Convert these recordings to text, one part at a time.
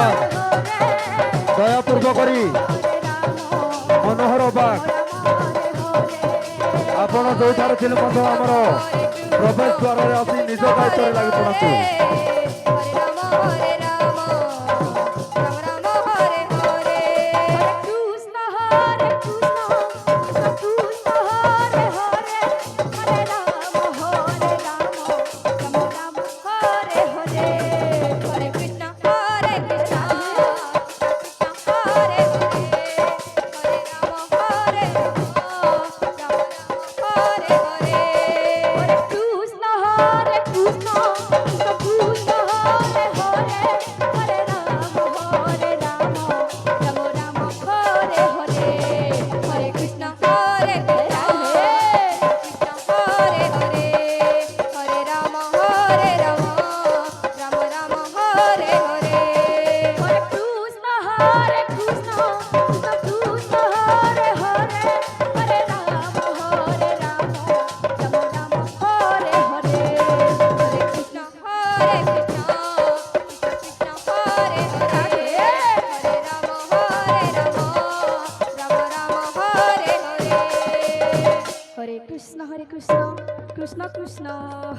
धन्यवाद दयापूर्वक मनोहर बाग आपण जो आमर प्रवेश द्वार आसी निज दायित्व लगी पड़ू कृष्ण कृष्ण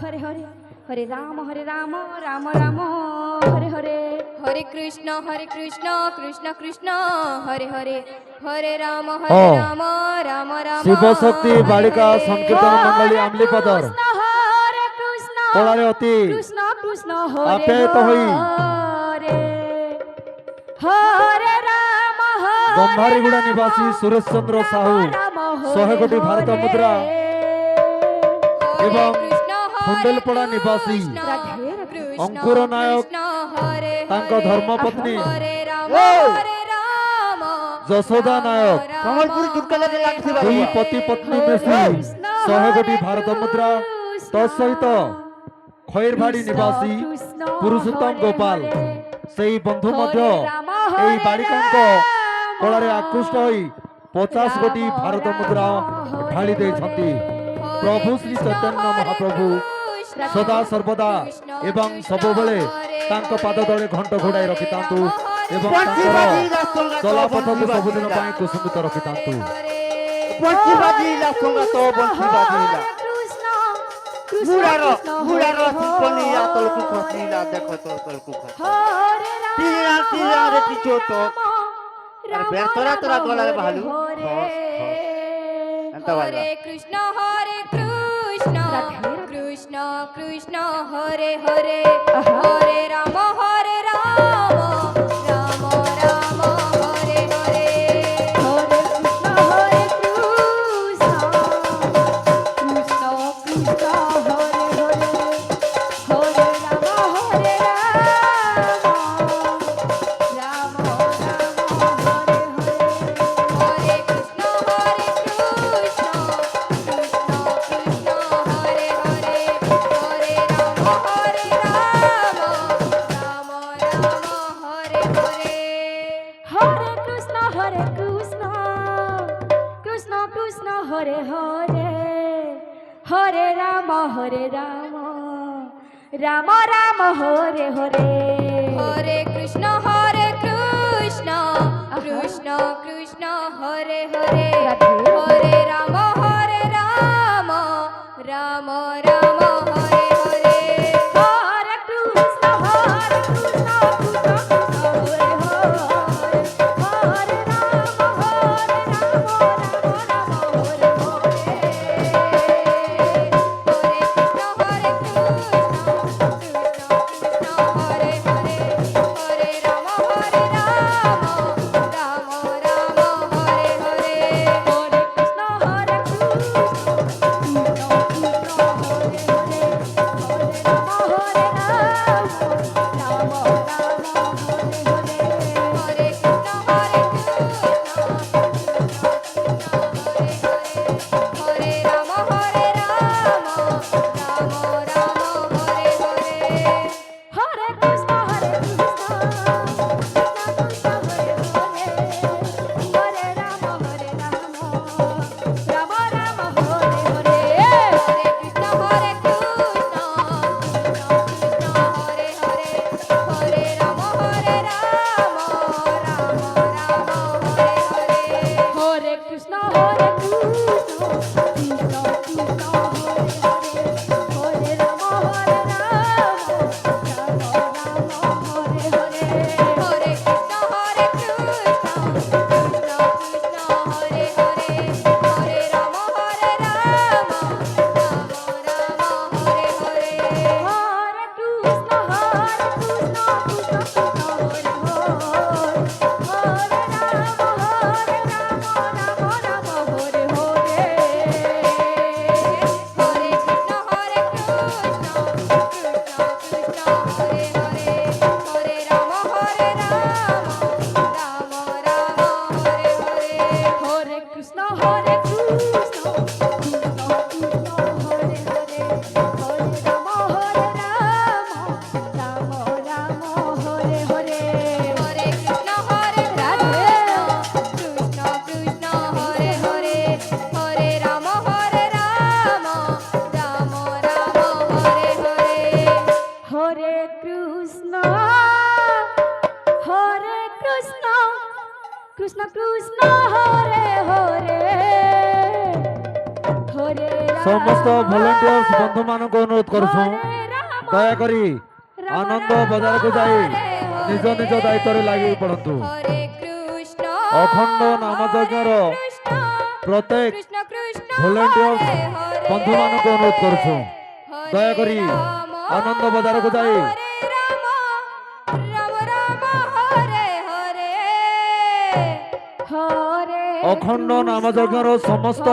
हरे हरे हरे राम राम राम हरे हरे हरे कृष्ण कृष्ण कृष्ण हरे हरे हरे राम राम राम राम शिव शक्ति बालिका संकीर्तन मंडली आमलीपदर अति कृष्ण कृष्ण आप्यायित होई हरे राम गंभारीगुड़ा निवासी सुरेश चंद्र साहू 100 कोटी भारत मुद्रा एवं फुंडेलपड़ा निवासी अंकुर नायक तांको धर्मपत्नी जशोदा नायक दुई पति पत्नी मिसी 100 कोटी भारत मुद्रा तत्सहित खैरभाड़ी निवासी पुरुषोत्तम गोपाल से बंधु बालिका कलार आकृष्ट हो 50 कोटी भारत मुद्रा ढाली देछंती। प्रभु श्री चैतन्य महाप्रभु सदा सर्वदा एवं सबुबले तांको पाद तले घंट घोड़ाई रखि तांतु एवं चलापथ को सबुदिन पाई कुसुमित रखि तांतु। हरे Krishna Krishna Krishna Hare Hare Hare Ram Ram Ram Hare Hare Hare Krishna Krishna Krishna Krishna Hare Hare Hare Ram Ram Hare Hare Hare Krishna Hare Hare Hare Ram Ram Ram Hare Hare Hare Krishna Krishna Krishna Krishna Hare Hare Hare Ram Ram Ram Hare Hare Hare Krishna Krishna Krishna Hare Hare Hare Ram Krishna Hare Krishna Krishna Krishna Hare Hare Hare Rama Rama Rama Hare Hare Hare Krishna Hare Radhe Krishna Krishna Hare Hare Hare Rama Rama Rama Hare Hare Hare Krishna Krishna Krishna Hare Hare Hare সমস্ত volunteers বন্ধু ମାନଙ୍କୁ অনুরোধ করছু দয়াকরি আনন্দ বজারକୁ যাই নিজ নিজ দায়িত্বরে লাগি পড়ন্তু। অখণ্ড নাম যজ্ঞর প্রত্যেক ভলেন্টিয়ার্স বন্ধু ମାନଙ୍କୁ অনুরোধ করছু দয়াকরি আনন্দ বজারକୁ যাই অখণ্ড নাম যজ্ঞর সমস্ত